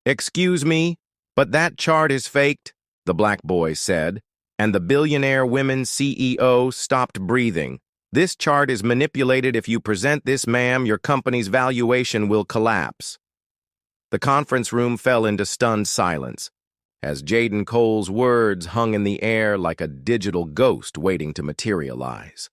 "Excuse me, but that chart is faked," the black boy said, and the Billionaire women's CEO stopped breathing. "This chart is manipulated. If you present this, ma'am, your company's valuation will collapse." The conference room fell into stunned silence, as Jaden Cole's words hung in the air like a digital ghost waiting to materialize.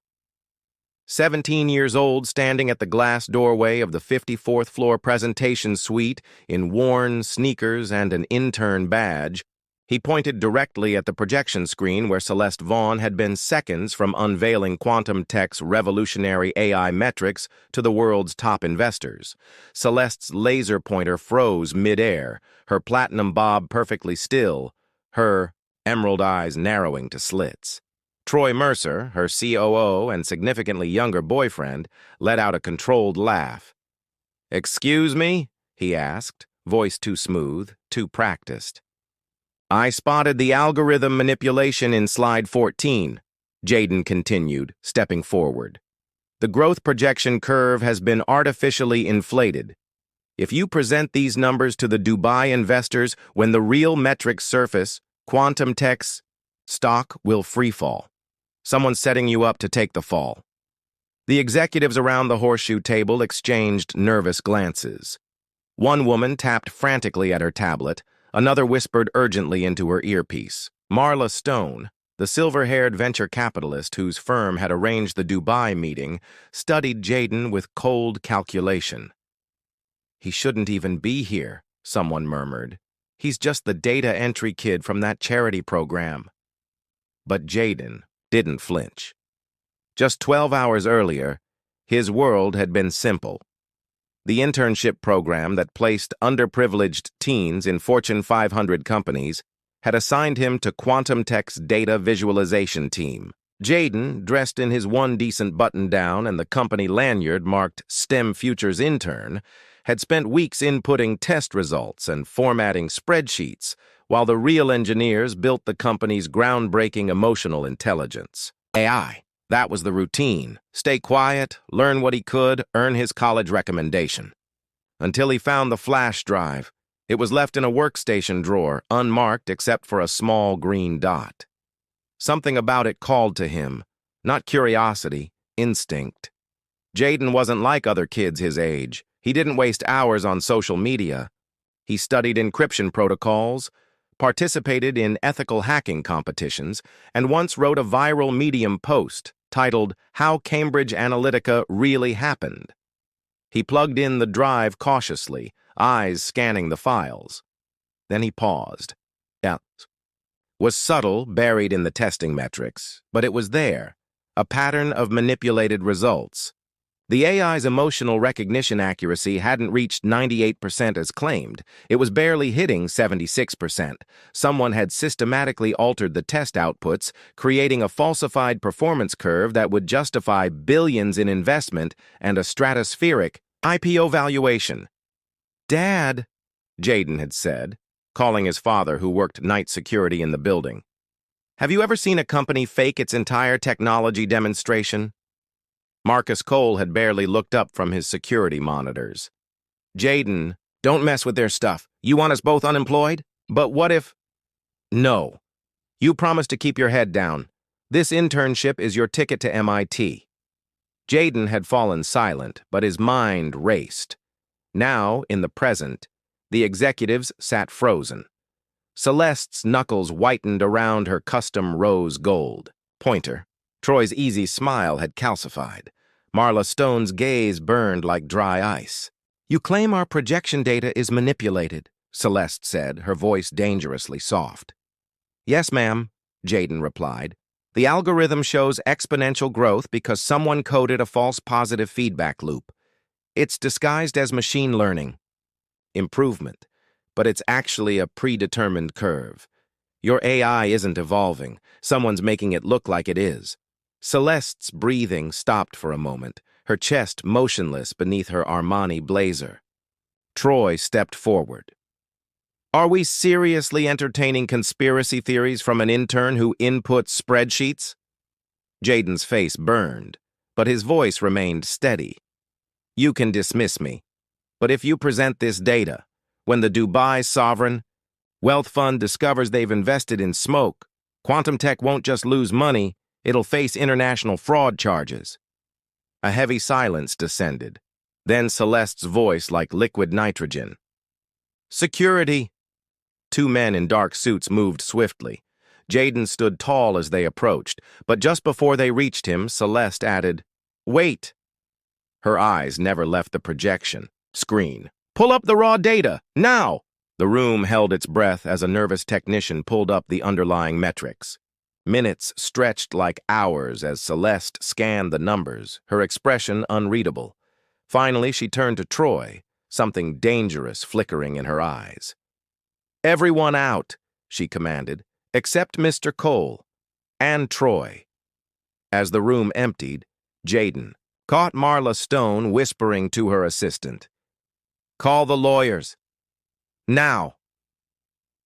17 years old, standing at the glass doorway of the 54th floor presentation suite in worn sneakers and an intern badge, he pointed directly at the projection screen where Celeste Vaughn had been seconds from unveiling quantum tech's revolutionary AI metrics to the world's top investors. Celeste's laser pointer froze mid-air, her platinum bob perfectly still, her emerald eyes narrowing to slits. Troy Mercer, her COO and significantly younger boyfriend, let out a controlled laugh. "Excuse me?" he asked, voice too smooth, too practiced. "I spotted the algorithm manipulation in slide 14, Jaden continued, stepping forward. "The growth projection curve has been artificially inflated. If you present these numbers to the Dubai investors when the real metrics surface, quantum tech's stock will freefall. Someone's setting you up to take the fall." The executives around the horseshoe table exchanged nervous glances. One woman tapped frantically at her tablet, another whispered urgently into her earpiece. Marla Stone, the silver-haired venture capitalist whose firm had arranged the Dubai meeting, studied Jaden with cold calculation. "He shouldn't even be here," someone murmured. "He's just the data entry kid from that charity program." But Jaden didn't flinch. Just 12 hours earlier, his world had been simple. The internship program that placed underprivileged teens in Fortune 500 companies had assigned him to Quantum Tech's data visualization team. Jaden, dressed in his one decent button-down and the company lanyard marked STEM Futures Intern, had spent weeks inputting test results and formatting spreadsheets, while the real engineers built the company's groundbreaking emotional intelligence. AI. That was the routine. Stay quiet, learn what he could, earn his college recommendation. Until he found the flash drive. It was left in a workstation drawer, unmarked except for a small green dot. Something about it called to him. Not curiosity, instinct. Jaden wasn't like other kids his age. He didn't waste hours on social media. He studied encryption protocols, participated in ethical hacking competitions, and once wrote a viral Medium post titled "How Cambridge Analytica Really Happened." He plugged in the drive cautiously, eyes scanning the files. Then he paused. It was subtle, buried in the testing metrics, but it was there, a pattern of manipulated results. The AI's emotional recognition accuracy hadn't reached 98% as claimed. It was barely hitting 76%. Someone had systematically altered the test outputs, creating a falsified performance curve that would justify billions in investment and a stratospheric IPO valuation. "Dad," Jaden had said, calling his father who worked night security in the building, "have you ever seen a company fake its entire technology demonstration?" Marcus Cole had barely looked up from his security monitors. "Jaden, don't mess with their stuff. You want us both unemployed? But what if—" "No. You promised to keep your head down. This internship is your ticket to MIT. Jaden had fallen silent, but his mind raced. Now, in the present, the executives sat frozen. Celeste's knuckles whitened around her custom rose gold pointer. Troy's easy smile had calcified. Marla Stone's gaze burned like dry ice. "You claim our projection data is manipulated," Celeste said, her voice dangerously soft. "Yes, ma'am," Jaden replied. "The algorithm shows exponential growth because someone coded a false positive feedback loop. It's disguised as machine learning. Improvement, but it's actually a predetermined curve. Your AI isn't evolving. Someone's making it look like it is." Celeste's breathing stopped for a moment, her chest motionless beneath her Armani blazer. Troy stepped forward. "Are we seriously entertaining conspiracy theories from an intern who inputs spreadsheets?" Jaden's face burned, but his voice remained steady. "You can dismiss me, but if you present this data, When the Dubai sovereign wealth fund discovers they've invested in smoke, Quantum Tech won't just lose money, it'll face international fraud charges. A heavy silence descended. Then Celeste's voice like liquid nitrogen. Security! Two men in dark suits moved swiftly. Jaden stood tall as they approached, but just before they reached him, Celeste added, "Wait!" Her eyes never left the projection screen. "Pull up the raw data, now!" The room held its breath as a nervous technician pulled up the underlying metrics. Minutes stretched like hours as Celeste scanned the numbers, her expression unreadable. Finally, she turned to Troy, something dangerous flickering in her eyes. "Everyone out," she commanded, "except Mr. Cole and Troy." As the room emptied, Jaden caught Marla Stone whispering to her assistant, "Call the lawyers. Now."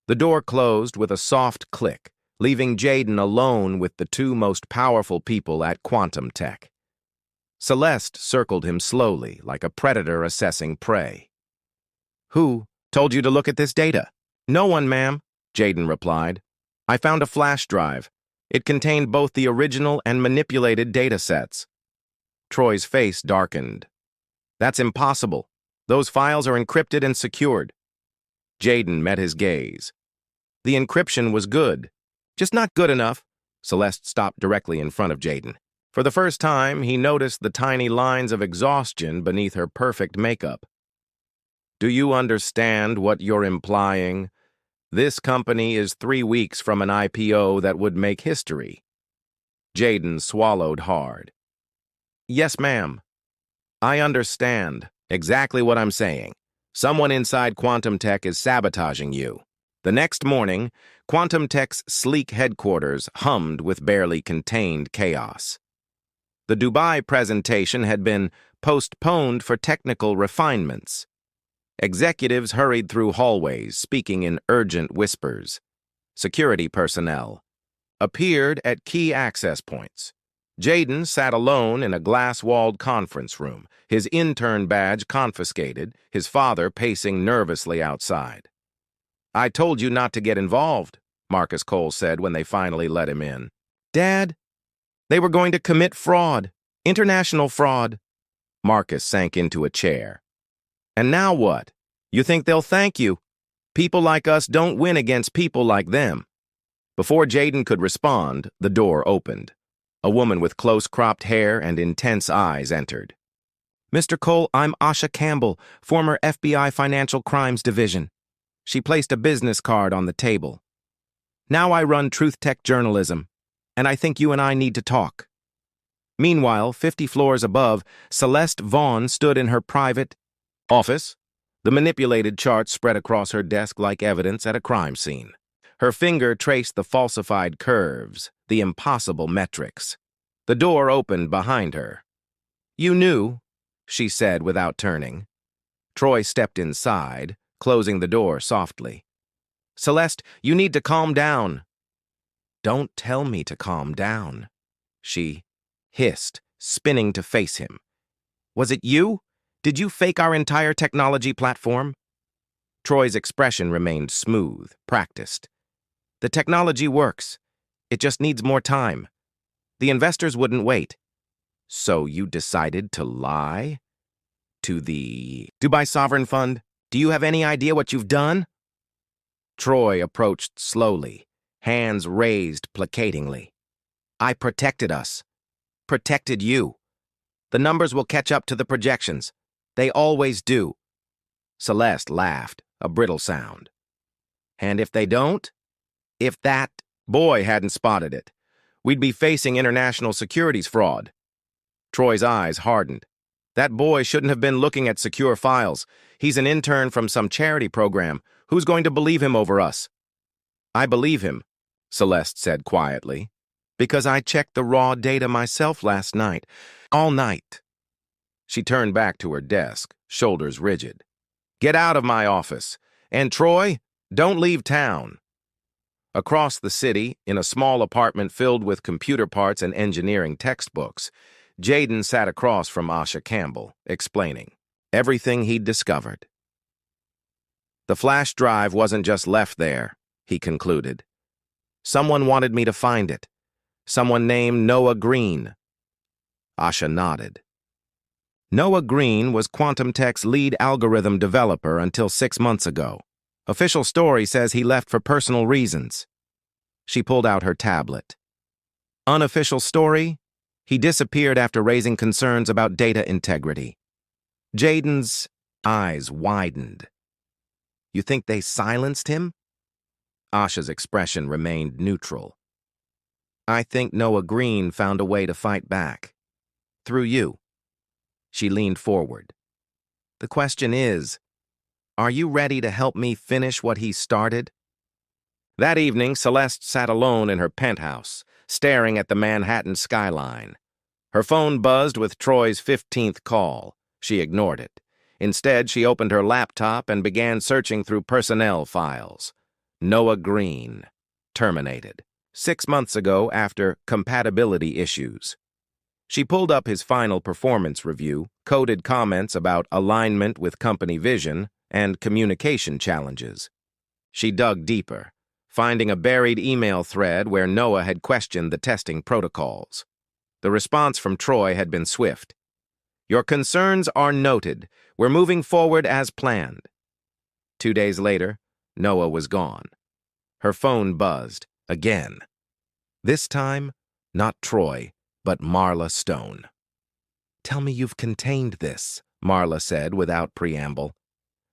The door closed with a soft click, leaving Jaden alone with the two most powerful people at Quantum Tech. Celeste circled him slowly, like a predator assessing prey. "Who told you to look at this data?" "No one, ma'am," Jaden replied. "I found a flash drive. It contained both the original and manipulated data sets." Troy's face darkened. "That's impossible. Those files are encrypted and secured." Jaden met his gaze. "The encryption was good. Just not good enough." Celeste stopped directly in front of Jaden. For the first time, he noticed the tiny lines of exhaustion beneath her perfect makeup. "Do you understand what you're implying? This company is 3 weeks from an IPO that would make history." Jaden swallowed hard. "Yes, ma'am. I understand exactly what I'm saying. Someone inside Quantum Tech is sabotaging you." The next morning, Quantum Tech's sleek headquarters hummed with barely contained chaos. The Dubai presentation had been postponed for technical refinements. Executives hurried through hallways, speaking in urgent whispers. Security personnel appeared at key access points. Jaden sat alone in a glass-walled conference room, his intern badge confiscated, his father pacing nervously outside. "I told you not to get involved," Marcus Cole said when they finally let him in. "Dad, they were going to commit fraud, international fraud." Marcus sank into a chair. "And now what? You think they'll thank you? People like us don't win against people like them." Before Jaden could respond, the door opened. A woman with close-cropped hair and intense eyes entered. "Mr. Cole, I'm Asha Campbell, former FBI Financial Crimes Division." She placed a business card on the table. "Now I run Truth Tech Journalism, and I think you and I need to talk." Meanwhile, 50 floors above, Celeste Vaughn stood in her private office, the manipulated chart spread across her desk like evidence at a crime scene. Her finger traced the falsified curves, the impossible metrics. The door opened behind her. "You knew," she said without turning. Troy stepped inside, closing the door softly. "Celeste, you need to calm down." "Don't tell me to calm down," she hissed, spinning to face him. "Was it you? Did you fake our entire technology platform?" Troy's expression remained smooth, practiced. "The technology works. It just needs more time. The investors wouldn't wait." "So you decided to lie? To the Dubai Sovereign Fund? Do you have any idea what you've done?" Troy approached slowly, hands raised placatingly. "I protected us. Protected you. The numbers will catch up to the projections. They always do." Celeste laughed, a brittle sound. "And if they don't? If that boy hadn't spotted it, we'd be facing international securities fraud." Troy's eyes hardened. "That boy shouldn't have been looking at secure files. He's an intern from some charity program. Who's going to believe him over us?" "I believe him," Celeste said quietly, "because I checked the raw data myself last night. All night." She turned back to her desk, shoulders rigid. "Get out of my office. And Troy, don't leave town." Across the city, in a small apartment filled with computer parts and engineering textbooks, Jaden sat across from Asha Campbell, explaining everything he'd discovered. The flash drive wasn't just left there, he concluded. Someone wanted me to find it. Someone named Noah Green. Asha nodded. Noah Green was Quantum Tech's lead algorithm developer until 6 months ago. Official story says he left for personal reasons. She pulled out her tablet. Unofficial story? He disappeared after raising concerns about data integrity. Jaden's eyes widened. You think they silenced him? Asha's expression remained neutral. I think Noah Green found a way to fight back. Through you. She leaned forward. The question is, are you ready to help me finish what he started? That evening, Celeste sat alone in her penthouse, staring at the Manhattan skyline. Her phone buzzed with Troy's 15th call. She ignored it. Instead, she opened her laptop and began searching through personnel files. Noah Green. Terminated. 6 months ago after compatibility issues. She pulled up his final performance review, coded comments about alignment with company vision, and communication challenges. She dug deeper, finding a buried email thread where Noah had questioned the testing protocols. The response from Troy had been swift. Your concerns are noted. We're moving forward as planned. 2 days later, Noah was gone. Her phone buzzed, again. This time, not Troy, but Marla Stone. Tell me you've contained this, Marla said without preamble.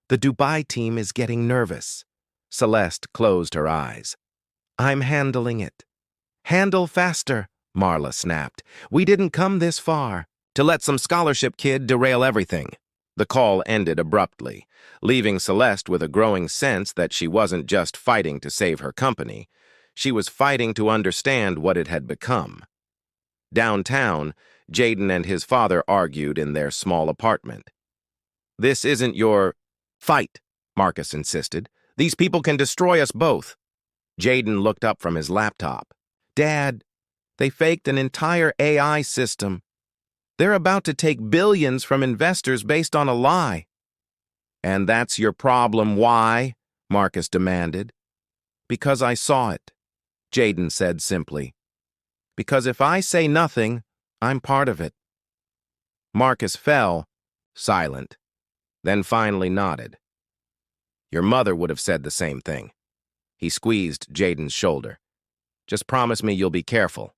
The Dubai team is getting nervous. Celeste closed her eyes. I'm handling it. Handle faster, Marla snapped. We didn't come this far to let some scholarship kid derail everything. The call ended abruptly, leaving Celeste with a growing sense that she wasn't just fighting to save her company. She was fighting to understand what it had become. Downtown, Jaden and his father argued in their small apartment. This isn't your fight, Marcus insisted. These people can destroy us both. Jaden looked up from his laptop. Dad, they faked an entire AI system. They're about to take billions from investors based on a lie. And that's your problem, why? Marcus demanded. Because I saw it, Jaden said simply. Because if I say nothing, I'm part of it. Marcus fell, silent, then finally nodded. Your mother would have said the same thing. He squeezed Jaden's shoulder. Just promise me you'll be careful.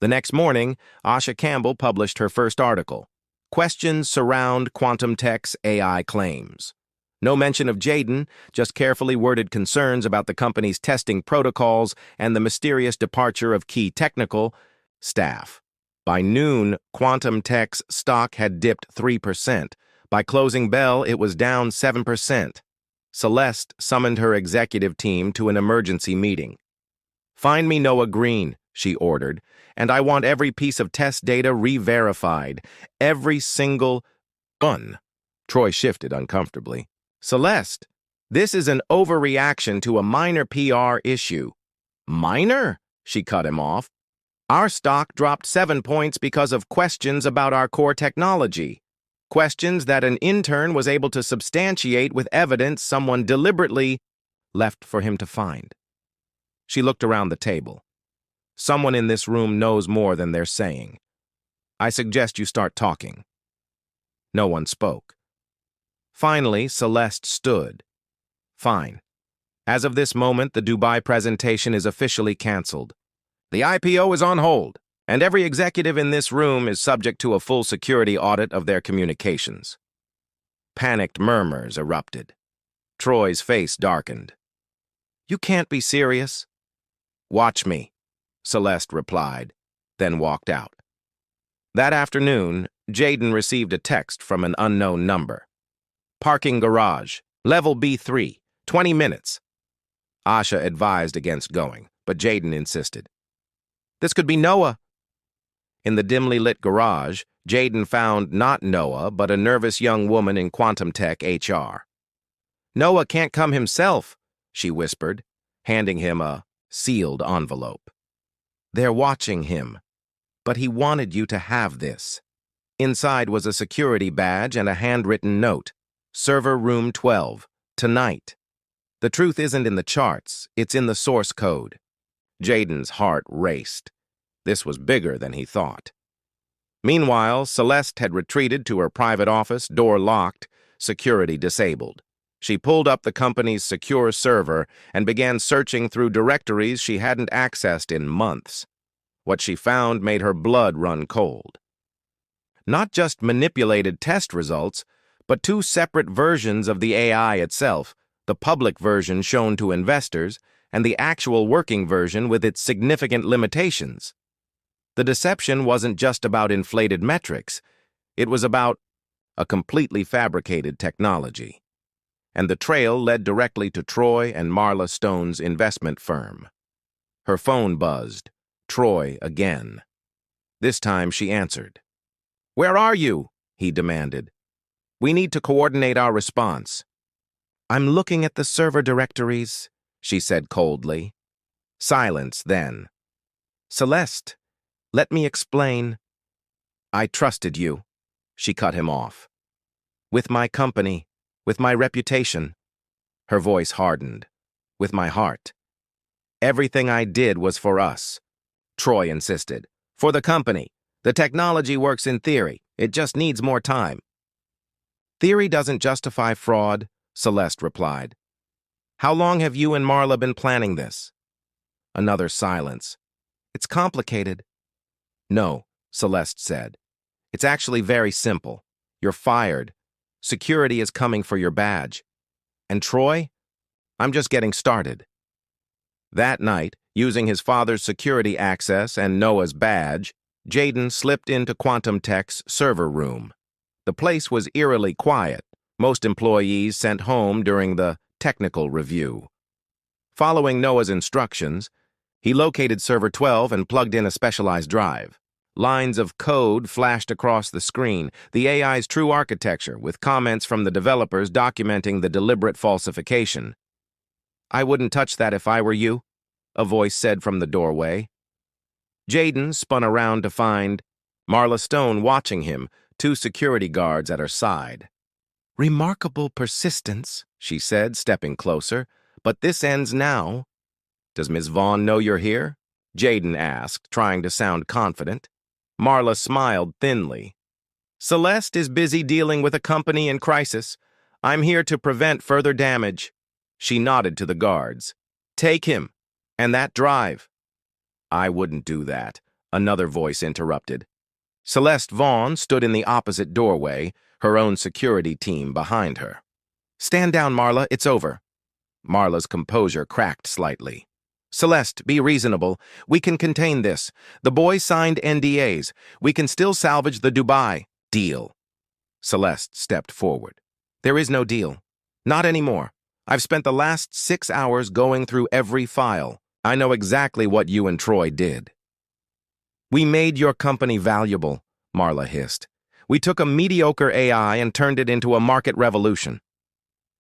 The next morning, Asha Campbell published her first article. Questions surround Quantum Tech's AI claims. No mention of Jaden, just carefully worded concerns about the company's testing protocols and the mysterious departure of key technical staff. By noon, Quantum Tech's stock had dipped 3%. By closing bell, it was down 7%. Celeste summoned her executive team to an emergency meeting. Find me Noah Green, she ordered, and I want every piece of test data re-verified. Every single one. Troy shifted uncomfortably. Celeste, this is an overreaction to a minor PR issue. Minor? She cut him off. Our stock dropped 7 points because of questions about our core technology. Questions that an intern was able to substantiate with evidence someone deliberately left for him to find. She looked around the table. Someone in this room knows more than they're saying. I suggest you start talking. No one spoke. Finally, Celeste stood. Fine. As of this moment, the Dubai presentation is officially canceled. The IPO is on hold, and every executive in this room is subject to a full security audit of their communications. Panicked murmurs erupted. Troy's face darkened. You can't be serious. Watch me, Celeste replied, then walked out. That afternoon, Jaden received a text from an unknown number. Parking garage, level B3, 20 minutes. Asha advised against going, but Jaden insisted. This could be Noah. In the dimly lit garage, Jaden found not Noah, but a nervous young woman in Quantum Tech HR. Noah can't come himself, she whispered, handing him a sealed envelope. They're watching him, but he wanted you to have this. Inside was a security badge and a handwritten note. Server room 12, tonight. The truth isn't in the charts, it's in the source code. Jaden's heart raced. This was bigger than he thought. Meanwhile, Celeste had retreated to her private office, door locked, security disabled. She pulled up the company's secure server and began searching through directories she hadn't accessed in months. What she found made her blood run cold. Not just manipulated test results, but two separate versions of the AI itself, the public version shown to investors and the actual working version with its significant limitations. The deception wasn't just about inflated metrics, it was about a completely fabricated technology. And the trail led directly to Troy and Marla Stone's investment firm. Her phone buzzed. Troy again. This time she answered. "Where are you?" he demanded. "We need to coordinate our response." "I'm looking at the server directories," she said coldly. Silence then. "Celeste, let me explain." "I trusted you," she cut him off. "With my company, with my reputation." Her voice hardened. "With my heart. Everything I did was for us." Troy insisted. "For the company. The technology works in theory. It just needs more time." "Theory doesn't justify fraud," Celeste replied. "How long have you and Marla been planning this?" Another silence. "It's complicated." "No," Celeste said. "It's actually very simple. You're fired. Security is coming for your badge. And Troy? I'm just getting started." That night, using his father's security access and Noah's badge, Jaden slipped into Quantum Tech's server room. The place was eerily quiet, most employees sent home during the technical review. Following Noah's instructions, he located Server 12 and plugged in a specialized drive. Lines of code flashed across the screen, the AI's true architecture, with comments from the developers documenting the deliberate falsification. "I wouldn't touch that if I were you," a voice said from the doorway. Jaden spun around to find Marla Stone watching him, two security guards at her side. "Remarkable persistence," she said, stepping closer, "but this ends now." "Does Ms. Vaughn know you're here?" Jaden asked, trying to sound confident. Marla smiled thinly. "Celeste is busy dealing with a company in crisis. I'm here to prevent further damage." She nodded to the guards. "Take him. And that drive." "I wouldn't do that," another voice interrupted. Celeste Vaughn stood in the opposite doorway, her own security team behind her. "Stand down, Marla. It's over." Marla's composure cracked slightly. "Celeste, be reasonable. We can contain this. The boys signed NDAs. We can still salvage the Dubai deal." Celeste stepped forward. "There is no deal. Not anymore. I've spent the last 6 hours going through every file. I know exactly what you and Troy did." "We made your company valuable," Marla hissed. "We took a mediocre AI and turned it into a market revolution."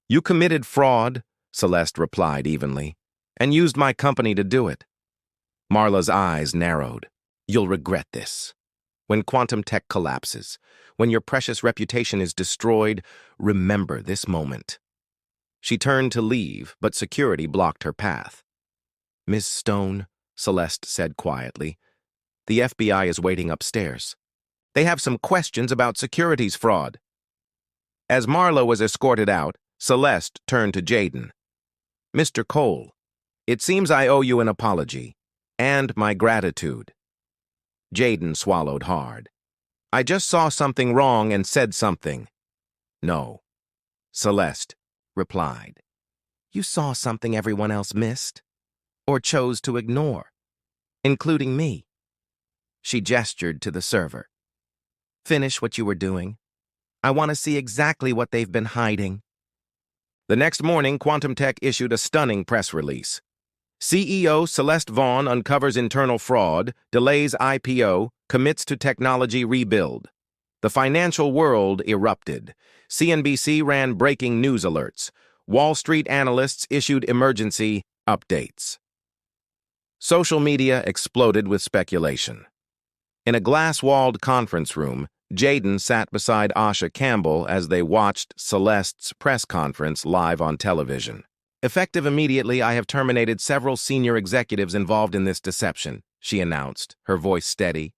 "You committed fraud," Celeste replied evenly, "and used my company to do it." Marla's eyes narrowed. "You'll regret this. When Quantum Tech collapses, when your precious reputation is destroyed, remember this moment." She turned to leave, but security blocked her path. "Ms. Stone," Celeste said quietly, "the FBI is waiting upstairs. They have some questions about securities fraud." As Marla was escorted out, Celeste turned to Jaden. "Mr. Cole, it seems I owe you an apology, and my gratitude." Jaden swallowed hard. "I just saw something wrong and said something." "No," Celeste replied. "You saw something everyone else missed, or chose to ignore, including me." She gestured to the server. "Finish what you were doing. I want to see exactly what they've been hiding." The next morning, Quantum Tech issued a stunning press release. CEO Celeste Vaughn uncovers internal fraud, delays IPO, commits to technology rebuild. The financial world erupted. CNBC ran breaking news alerts. Wall Street analysts issued emergency updates. Social media exploded with speculation. In a glass-walled conference room, Jaden sat beside Asha Campbell as they watched Celeste's press conference live on television. Effective immediately, I have terminated several senior executives involved in this deception, she announced, her voice steady.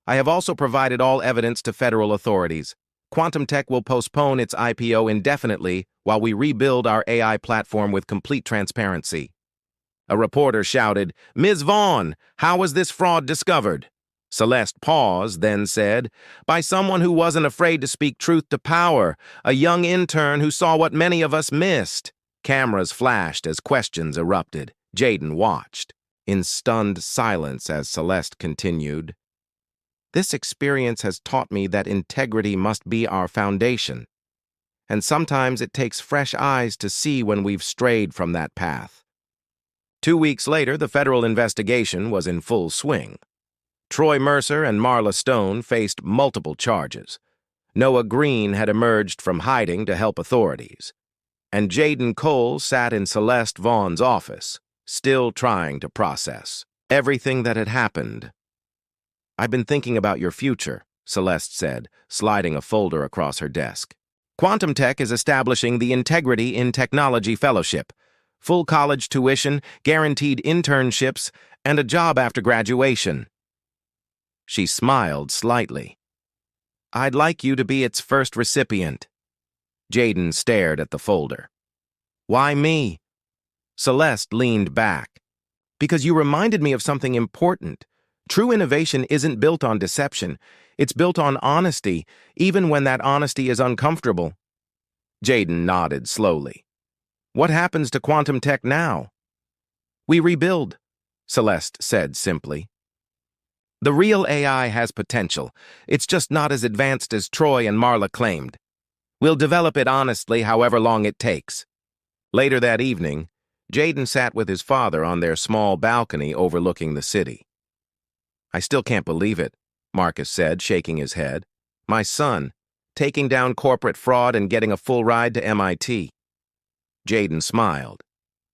I have also provided all evidence to federal authorities. Quantum Tech will postpone its IPO indefinitely while we rebuild our AI platform with complete transparency. A reporter shouted, Ms. Vaughn, how was this fraud discovered? Celeste paused, then said, by someone who wasn't afraid to speak truth to power, a young intern who saw what many of us missed. Cameras flashed as questions erupted. Jaden watched, in stunned silence as Celeste continued. This experience has taught me that integrity must be our foundation, and sometimes it takes fresh eyes to see when we've strayed from that path. 2 weeks later, the federal investigation was in full swing. Troy Mercer and Marla Stone faced multiple charges. Noah Green had emerged from hiding to help authorities. And Jaden Cole sat in Celeste Vaughn's office, still trying to process everything that had happened. I've been thinking about your future, Celeste said, sliding a folder across her desk. Quantum Tech is establishing the Integrity in Technology Fellowship, full college tuition, guaranteed internships, and a job after graduation. She smiled slightly. I'd like you to be its first recipient. Jaden stared at the folder. Why me? Celeste leaned back. Because you reminded me of something important. True innovation isn't built on deception. It's built on honesty, even when that honesty is uncomfortable. Jaden nodded slowly. What happens to Quantum Tech now? We rebuild, Celeste said simply. The real AI has potential. It's just not as advanced as Troy and Marla claimed. We'll develop it honestly however long it takes. Later that evening, Jaden sat with his father on their small balcony overlooking the city. I still can't believe it, Marcus said, shaking his head. My son, taking down corporate fraud and getting a full ride to MIT. Jaden smiled.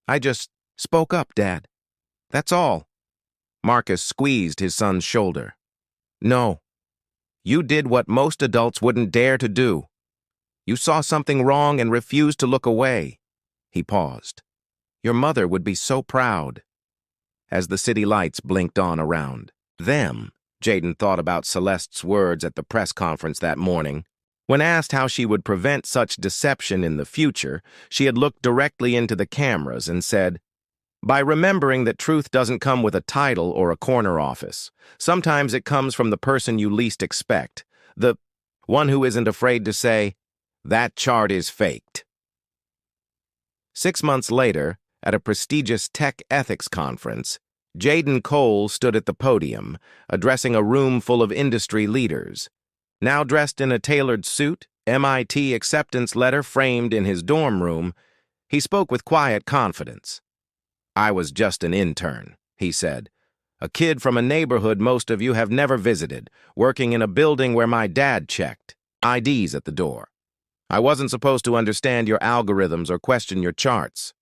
I just spoke up, Dad. That's all. Marcus squeezed his son's shoulder. No. You did what most adults wouldn't dare to do. You saw something wrong and refused to look away. He paused. Your mother would be so proud. As the city lights blinked on around them, Jaden thought about Celeste's words at the press conference that morning. When asked how she would prevent such deception in the future, she had looked directly into the cameras and said, by remembering that truth doesn't come with a title or a corner office. Sometimes it comes from the person you least expect, the one who isn't afraid to say, that chart is faked. 6 months later, at a prestigious tech ethics conference, Jaden Cole stood at the podium, addressing a room full of industry leaders. Now dressed in a tailored suit, MIT acceptance letter framed in his dorm room, he spoke with quiet confidence. I was just an intern, he said. A kid from a neighborhood most of you have never visited, working in a building where my dad checked IDs at the door. I wasn't supposed to understand your algorithms or question your charts.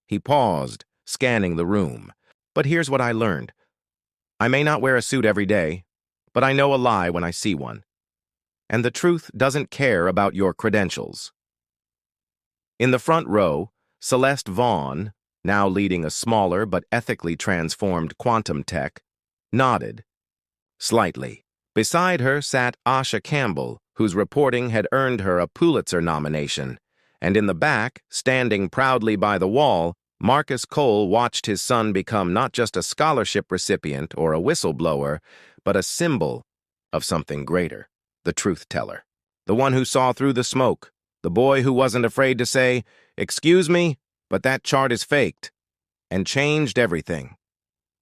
He paused, scanning the room. But here's what I learned. I may not wear a suit every day, but I know a lie when I see one. And the truth doesn't care about your credentials. In the front row, Celeste Vaughn, now leading a smaller but ethically transformed Quantum Tech, nodded slightly. Beside her sat Asha Campbell, whose reporting had earned her a Pulitzer nomination, and in the back, standing proudly by the wall, Marcus Cole watched his son become not just a scholarship recipient or a whistleblower, but a symbol of something greater, the truth teller, the one who saw through the smoke, the boy who wasn't afraid to say, "Excuse me, but that chart is faked," and changed everything.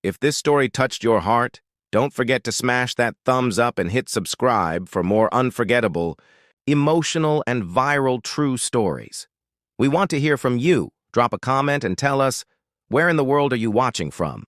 If this story touched your heart, don't forget to smash that thumbs up and hit subscribe for more unforgettable, emotional, and viral true stories. We want to hear from you. Drop a comment and tell us, where in the world are you watching from?